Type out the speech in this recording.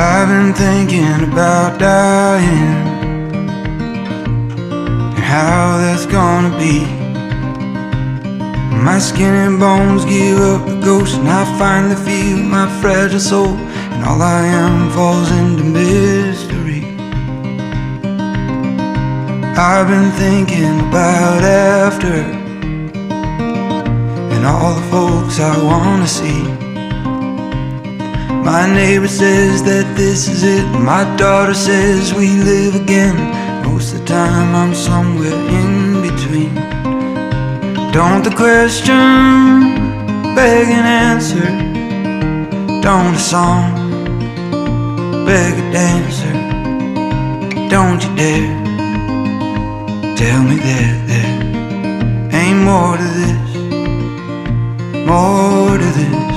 I've been thinking about dying and how that's gonna be. My skin and bones give up the ghost, and I finally feel my fragile soul, and all I am falls into mystery. I've been thinking about after, and all the folks I wanna see. My neighbor says that this is it. My daughter says we live again. Most of the time I'm somewhere in between. Don't the question beg an answer? Don't a song beg a dancer? Don't you dare tell me that there ain't more to this, more to this.